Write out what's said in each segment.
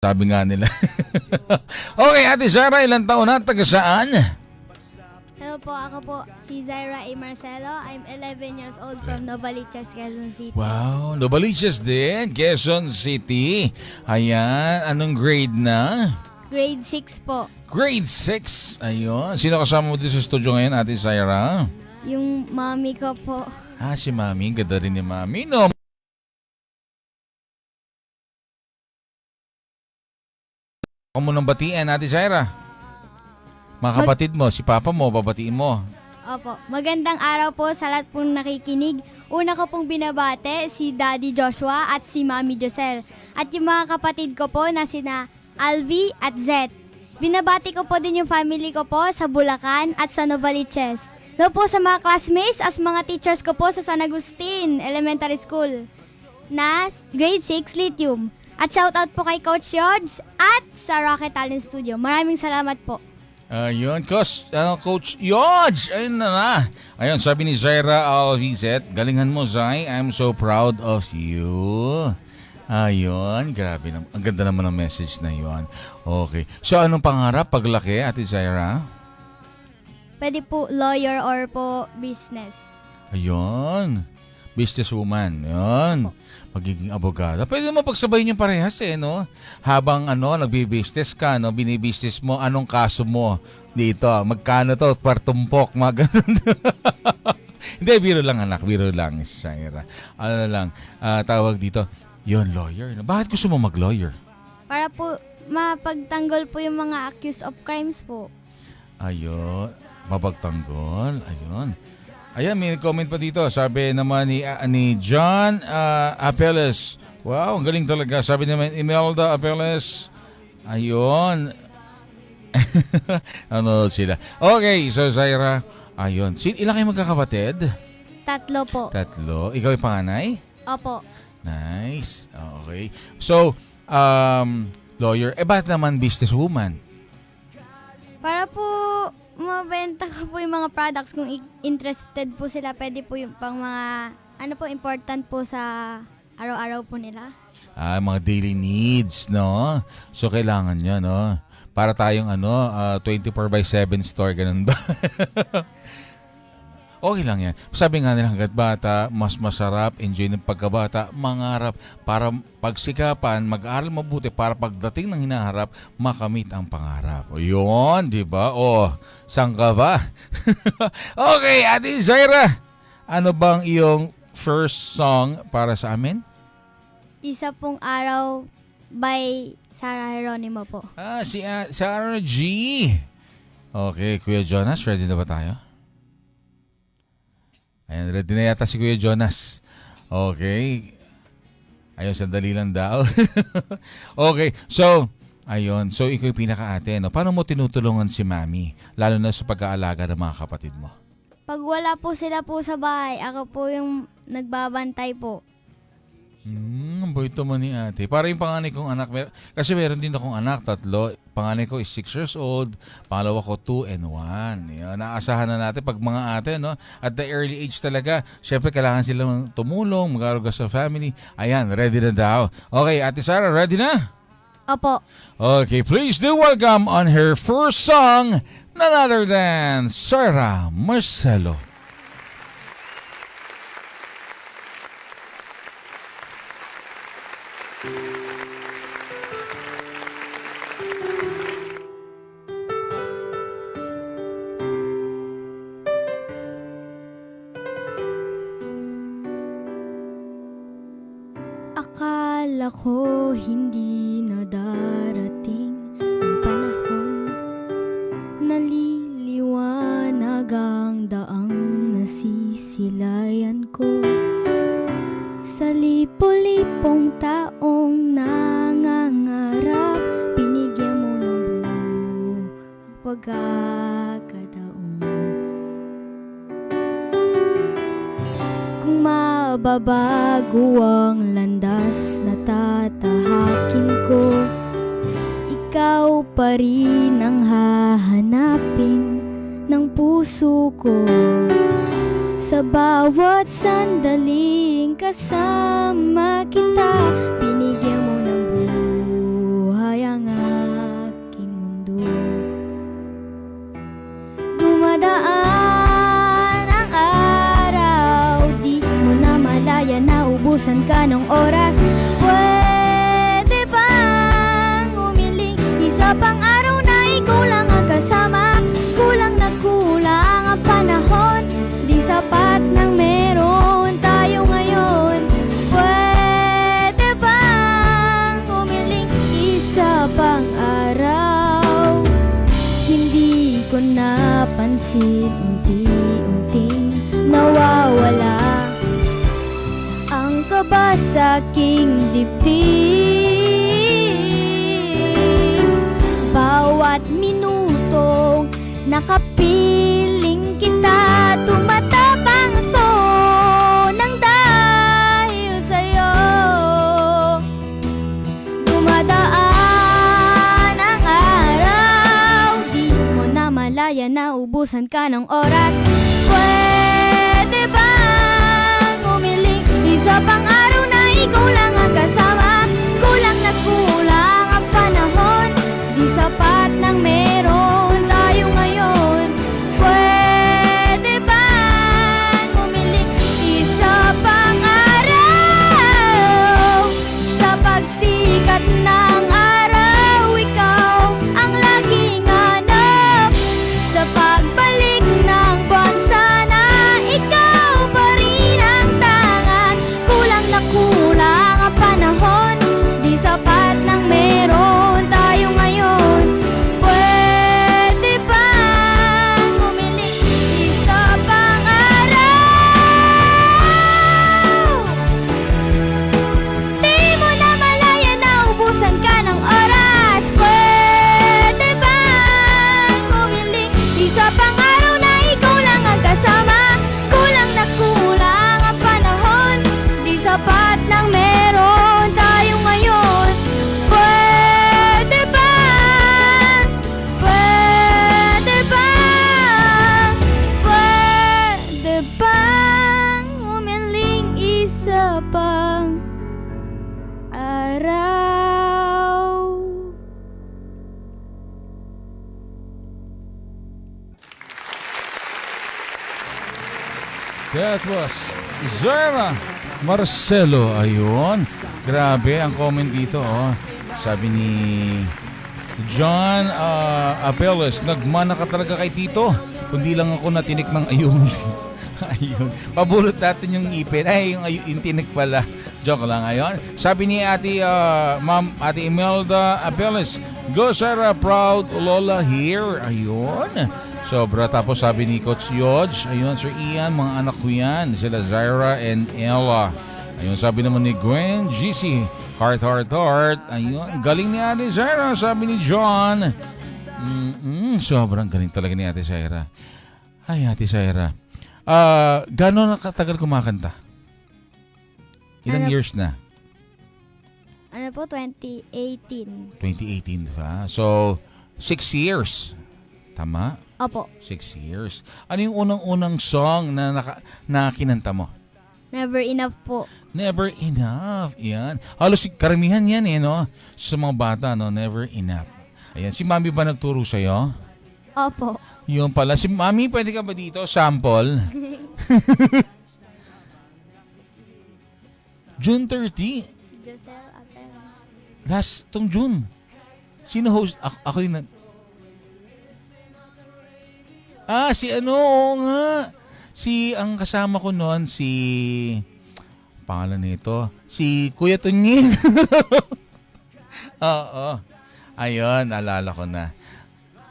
Sabi nga nila. Okay, Ate Zara, ilang taon na? Taga saan? Hello po, ako po si Zaira A. Marcelo. I'm 11 years old from Novaliches, Quezon City. Wow, Novaliches din, Quezon City. Ayan, anong grade na? Grade 6 po. Grade 6. Ayun. Sino kasama mo dito sa studio ngayon, Ate Zaira? Yung mommy ko po. Si Mami. Ganda rin ni Mami, no? Ako mo nang batiin, Ate Zaira. Mga kapatid mo, si Papa mo, babatiin mo. Opo. Magandang araw po sa lahat pong nakikinig. Una ko pong binabate si Daddy Joshua at si Mami Josel. At yung mga kapatid ko po na sina Alvi at Zet. Binabati ko po din yung family ko po sa Bulacan at sa Novaliches. Hello po sa mga classmates at mga teachers ko po sa San Agustin Elementary School na grade 6 Lithium. At shoutout po kay Coach Yodge at sa Rocket Talent Studio. Maraming salamat po. Ayun, Coach Yodge! Ayun na. Ayun, sabi ni Zaira Alvizet, galingan mo, Zay. I'm so proud of you. Ayun, grabe naman. Ang ganda naman ng message na yun. Okay. So, anong pangarap paglaki, Ate Zaira? Pwede po lawyer or po business. Ayun. Businesswoman. Yun. Magiging abogada. Pwede mo pagsabayin yung parehas no? Habang nagbi-business ka, binibusiness mo, anong kaso mo dito? Magkano to? Partumpok, mga ganun. Hindi, biro lang anak. Biro lang, Zaira. Tawag dito, yun, lawyer. Bakit gusto mo mag-lawyer? Para po mapagtanggol po yung mga accused of crimes po. Ayun. Mapagtanggol. Ayun. Ayan, may comment pa dito. Sabi naman ni John Apeles. Wow, ang galing talaga. Sabi naman Imelda Apeles. Ayun. Nanonood sila. Okay, so Zaira. Ayun. Ilan kayo magkakapatid? 3 po. 3. Ikaw yung panganay? Opo. Nice. Okay. So, lawyer. Bakit naman businesswoman? Para po mabenta ko po yung mga products kung interested po sila, pwede po yung pang mga important po sa araw-araw po nila. Mga daily needs, no? So kailangan nyo, no? Para tayong 24/7 store, ganun ba? Okay lang yan. Sabi nga nila, hanggat bata, mas masarap, enjoy ng pagkabata, mangarap, para pagsikapan, mag-aaral mabuti, para pagdating ng hinaharap, makamit ang pangarap. O yun, di ba? Saan ka ba? Okay, Ate Zaira, ano bang iyong first song para sa amin? Isa pong araw by Sarah Geronimo po. Si Sarah G. Okay, Kuya Jonas, ready na ba tayo? Ayan, ready na yata si Kuya Jonas. Okay. Ayun, sandali lang daw. Okay, so, ayun. So, ikaw yung pinaka-ate, no? Paano mo tinutulungan si Mami? Lalo na sa pag-aalaga ng mga kapatid mo. Pag wala po sila po sa bahay, ako po yung nagbabantay po. Bait naman ni ate. Para yung panganay kong anak, kasi meron din akong anak, 3. Panganay ko is 6 years old, pangalawa ko 2 and 1. Yan, naasahan na natin pag mga ate, no? At the early age talaga, syempre kailangan silang tumulong, mag-aruga sa family. Ayan, ready na daw. Okay, Ate Sarah, ready na? Opo. Okay, please do welcome on her first song, none other than Sarah Marcelo. Akala ko hindi na darating ang panahon, naliliwanag ang daang nasisilayan ko. Sa lipo-lipong taong nangangarap, binigyan mo ng buong pagkakataon. Kung mababago ang landas na tatahakin ko, ikaw pa rin ang hahanapin ng puso ko. Sa bawat sandaling kasama kita, binigyan mo ng buhay naubusan ka ng oras? Pwede bang umiling isa pang araw na ikaw lang ang kasama? Kulang na kulang ang panahon, di sapat ng meron tayo ngayon. Pwede bang umiling isa pang araw? Hindi ko napansin, unti-unting nawawala ang kaba sa aking dibdib. Bawat minuto nakapiling kita, tumatapang ako nang dahil sa'yo. Dumadaan ang araw, di mo na malaya na ubusan ka ng oras. Pwede bang umiling isa pang araw na ikaw lang ang kasama? Kulang na kulang ang panahon, di sapat ng meron tayo ngayon. Pwede bang umiling isa pang araw? Sa pagsikat ng araw, ikaw ang laging hanap. Sa pagbalik ng buwan, sana ikaw pa rin ang tangan. Kulang na kulang ang panahon, di sapat ng meron tayo ngayon. Pwede bang umiling isa pang araw? Di mo na malaya na ubusan ka ng oras. Pwede bang umiling isa pang araw na ikaw lang ang kasama? Kulang na kulang ang panahon, di sapat ng meron tayo ngayon. Pwede bang, pwede bang, pwede bang umiling isa pang araw? That was Zara Marcelo. Ayun. Grabe ang comment dito. Oh. Sabi ni John Apeles, nagmana ka talaga kay Tito. Kundi lang ako natinik ng ayun. Ayun. Pabulot natin yung ipin. Ay, yung tinik pala. Joke lang. Ayun. Sabi ni Ate Imelda Apeles, go Sarah, proud Lola here. Ayun. Sobra. Tapos sabi ni Coach Yodge, ayun, Sir Ian, mga anak ko yan. Sila Zaira and Ella. Ayun, sabi naman ni Gwen, GC, heart. Ayun, galing ni Ate Zaira, sabi ni John. Sobrang galing talaga ni Ate Zaira. Ay, Ate Zaira. Gano'n na katagal kumakanta? Ilang years na? Ano po, 2018. 2018 pa. So, 6 years. Tama? Opo. 6 years. Ano yung unang-unang song na kinanta mo? Never enough po. Never enough. Yan. Halos karamihan yan no? Sa mga bata, no? Never enough. Ayan. Si Mami ba nagturo sa'yo? Opo. Yun pala. Si Mami, pwede ka ba dito? Sample. June 30. Josel Apel. Last tong June. Sino host? Ako yung si ano, oo nga. Ang kasama ko noon, pangalan nito, si Kuya Tunying. Oo. Ayun, naalala ko na.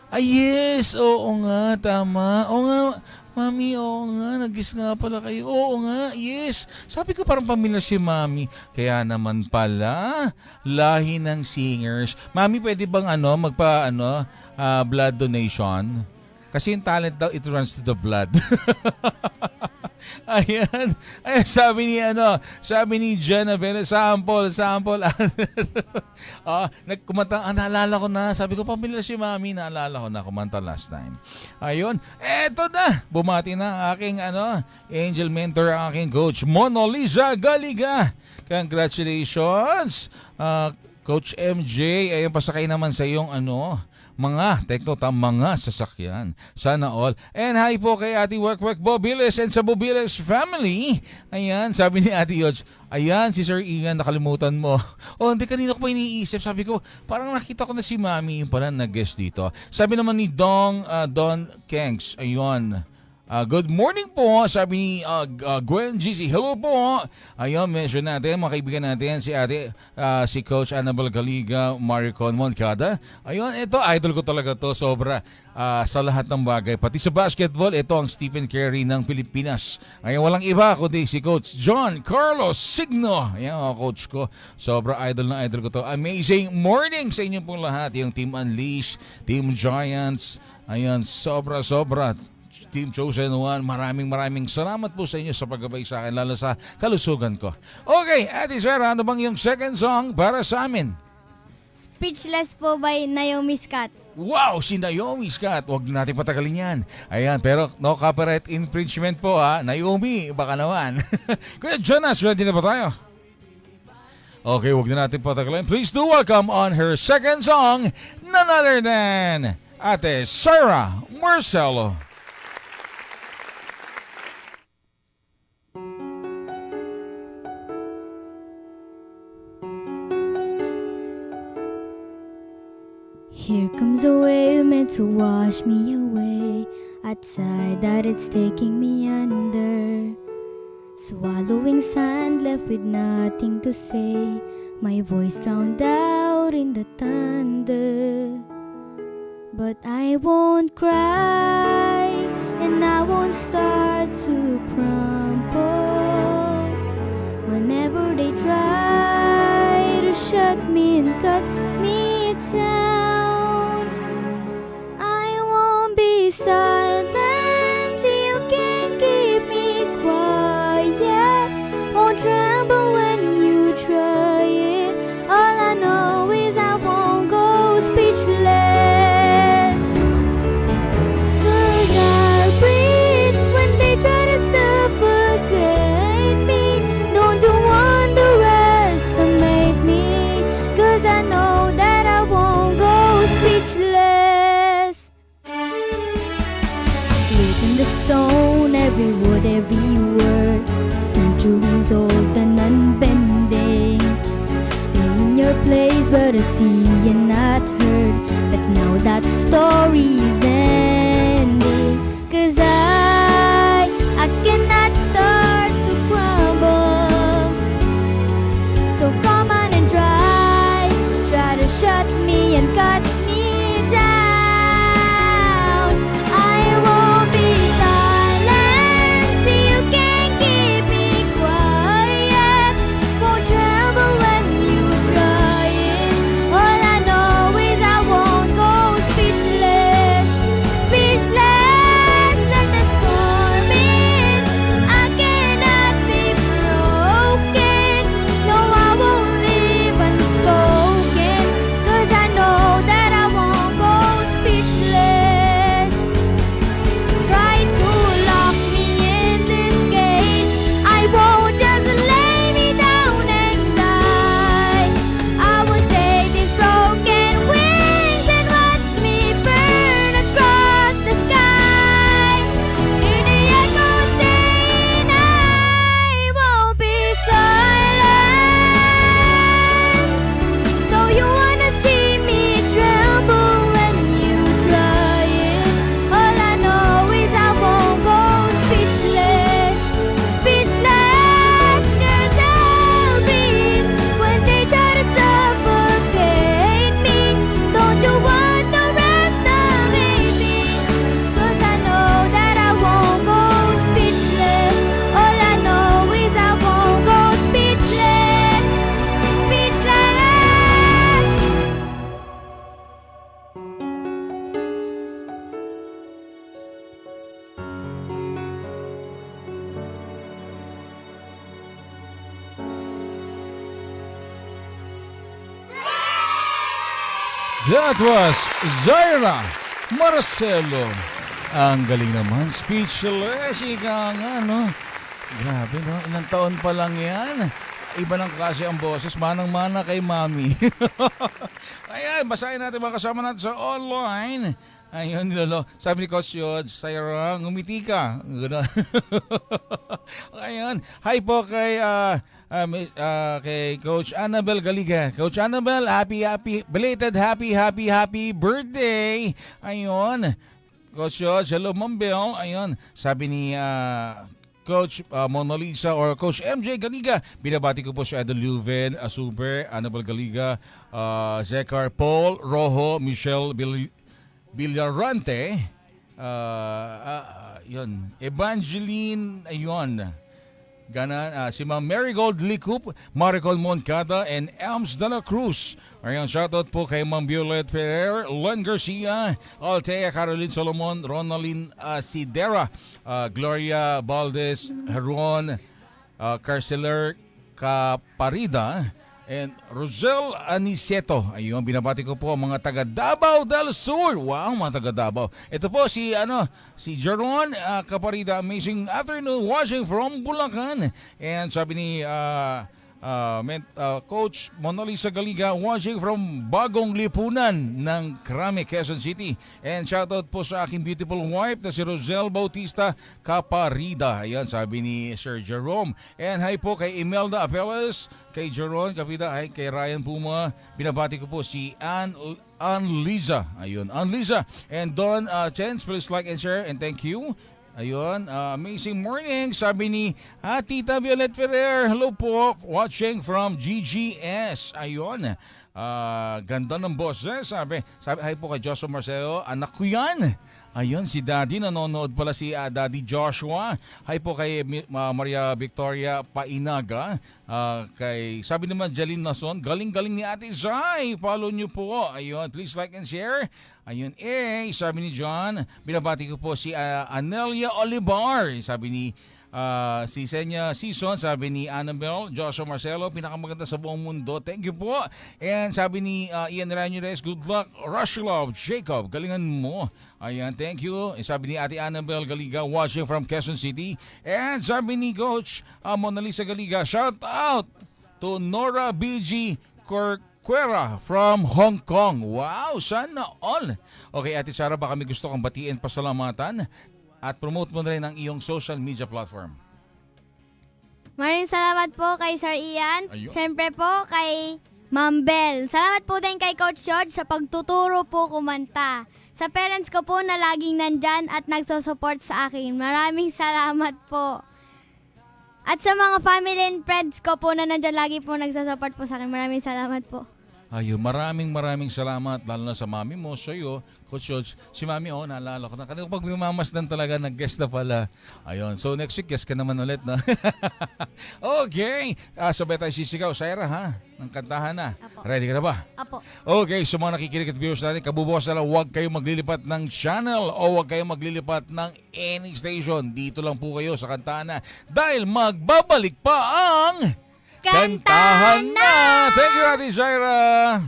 Ay, yes, oo nga, tama. Oo nga, Mami, oo nga, nag-guess nga pala kayo. Oo nga, yes. Sabi ko parang pamilyar si Mami. Kaya naman pala, lahi ng singers. Mami, pwede bang blood donation? Kasi yung talent daw, it runs to the blood. Ayan. Ayan, sabi ni Jenna, sample. Nagkumanta, naalala ko na. Sabi ko, pamilya si Mami, naalala ko na, kumanta last time. Ayun, eto na. Bumati na aking angel mentor, aking coach, Mona Lisa Galiga. Congratulations. Coach MJ, ay pasakay naman sa iyong mga mga sasakyan. Sana all. And hi po kay Ate Work Bobiles and sa Bobiles family. Ayan, sabi ni Ate Yodge, ayan si Sir Ian, nakalimutan mo. Hindi, kanina ko pa iniisip. Sabi ko, parang nakita ko na si Mami yung pala nag-guest dito. Sabi naman ni Don Kengs, ayun. Good morning po, sabi ni Gwen GC. Hello po. Ayun, mention natin, mga kaibigan natin, si Coach Annabel Galiga, Maricon Moncada. Ayun, ito, idol ko talaga to, sobra sa lahat ng bagay. Pati sa basketball, ito ang Stephen Curry ng Pilipinas. Ayun, walang iba kundi si Coach John Carlos Signo. Ayun, coach ko. Sobra idol na idol ko to. Amazing morning sa inyo pong lahat. Yung Team Unleash, Team Giants. Ayun, sobra. Team Chosen One, maraming salamat po sa inyo sa paggabay sa akin, lalo sa kalusugan ko. Okay, Ate Sarah, ano bang yung second song para sa amin? Speechless po by Naomi Scott. Wow, si Naomi Scott. Huwag natin patagalin yan. Ayan, pero no copyright infringement po ha. Naomi, baka naman. Kuya Jonas, ready na ba tayo? Okay, huwag na natin patagalin. Please do welcome on her second song, none other than Ate Sarah Marcelo. Here comes a wave meant to wash me away. Outside that it's taking me under. Swallowing sand left with nothing to say. My voice drowned out in the thunder. But I won't cry, and I won't start to crumble. Whenever they try to shut me and cut me down, silence, you can't keep me quiet. Won't tremble when you try it. All I know is I won't go speechless. 'Cause I'll breathe when they try to suffocate me. Don't you underestimate me, 'cause I know that I won't go speechless. In the stone, every word, every word, centuries old and unbending. Stay in your place, but I see you're not heard. But now that story's ending. 'Cause I cannot start to crumble. So come on and try to shut me and cut me down. I won't be silent, you can't keep me quiet. Won't tremble when you try it. All I know is I won't go speechless. Speechless, let the storm in. I cannot be broken. No, I won't leave unspoken. 'Cause I know that I won't go speechless. Try to lock me in this cage, I won't just lay me down and die. I will take these broken wings and watch me burn across the sky. Hear the echo saying I won't be silent. So you wanna see me tremble when you try it. All I know is I won't go speechless. Speechless, 'cause I'll breathe when they try to suffocate me. Don't you want the rest of me? 'Cause I know that I won't go speechless. All I know is I won't go speechless. Speechless. That was Zaira Marcelo. Ang galing naman, speechless. Ika nga, no? Grabe, no? Ilang taon pa lang yan. Iba ng klase ang boses, manang-mana kay Mami. Ayan, basahin natin mga kasama natin sa online. Ayun, nilolo. Sabi ni Coach Yod, Sayra, ngumiti ka. Gano'n. Ayun. Hi po kay Coach Annabel Galiga. Coach Annabel, belated happy birthday. Ayun. Coach Yod, hello Ma'am Bel. Ayun. Sabi ni Coach Mona Lisa or Coach MJ Galiga. Binabati ko po si Idol Luven, Super, Annabel Galiga, Zekar Paul, Rojo, Michelle Villarante, yun, Evangeline, ayun, si Ma'am Marigold Licup, Maricol Moncada, and Elms de la Cruz. Ayun, shoutout po kay Ma'am Violet Ferrer, Len Garcia, Altea Caroline Solomon, Ronaldin Sidera, Gloria Valdez, Heron, Carceler Caparida, and Rosel Aniceto. Ayun, binabati ko po ang mga taga Davao del Sur. Wow, mga taga Davao. Ito po si Jeron Caparida. Amazing afternoon watching from Bulacan. And sabi ni Coach Mona Lisa Galiga watching from Bagong Lipunan ng Krame, Quezon City. And shoutout po sa aking beautiful wife na si Rosel Bautista Caparida. Ayan, sabi ni Sir Jerome. And hi po kay Imelda Apeles, kay Jeron Capida, hi kay Ryan Puma. Binabati ko po si Ann Liza. Ayun, Ann Liza. And Don Chance, please like and share and thank you. Ayun, amazing morning. Sabi ni Tita Violet Ferrer, hello po, watching from GGS. Ayun, ganda ng boses. Sabi, hi po kay Joshua Marcelo, anak ko yan. Ayun, si Daddy, nanonood pala si Daddy Joshua. Hi po kay Maria Victoria Painaga. Sabi naman Jalyn Nason, galing-galing ni Ate Zai. Follow nyo po. Ayun, please like and share. Ayun, sabi ni John, binabati ko po si Anelia Olivar. Sabi ni si Senya Season, sabi ni Annabel, Joshua Marcelo, pinakamaganda sa buong mundo. Thank you po. And sabi ni Ian Ramirez, good luck, Rush Love, Jacob, galingan mo. Ayan, thank you. And sabi ni Ate Annabel Galiga, watching from Quezon City. And sabi ni Coach Mona Lisa Galiga, shout out to Nora BG Corquera from Hong Kong. Wow, sana all. Okay, Ate Sara, baka may gusto kang batiin, pasalamatan at promote mo na rin ang iyong social media platform. Maraming salamat po kay Sir Ian. Ayun. Siyempre po kay Ma'am Bel. Salamat po din kay Coach George sa pagtuturo po kumanta. Sa parents ko po na laging nandyan at nagsusupport sa akin. Maraming salamat po. At sa mga family and friends ko po na nandyan lagi po nagsusupport po sa akin. Maraming salamat po. Ayun, maraming salamat lalo na sa mami mo, sa iyo, Coach George. Si mami, naalala ko na. Kanina pag mimamasdan talaga, nag-guest na pala. Ayun, so next week, guest ka naman ulit, no? Okay, sabay tayo sisigaw. Sayra, ha? Ang kantahan na. Apo. Ready ka na ba? Apo. Okay, sa mga nakikinig at viewers natin, kabubukas na lang, huwag kayong maglilipat ng channel o huwag kayong maglilipat ng any station. Dito lang po kayo sa kantahan na dahil magbabalik pa ang Kantahan na! Thank you, Ate Zaira!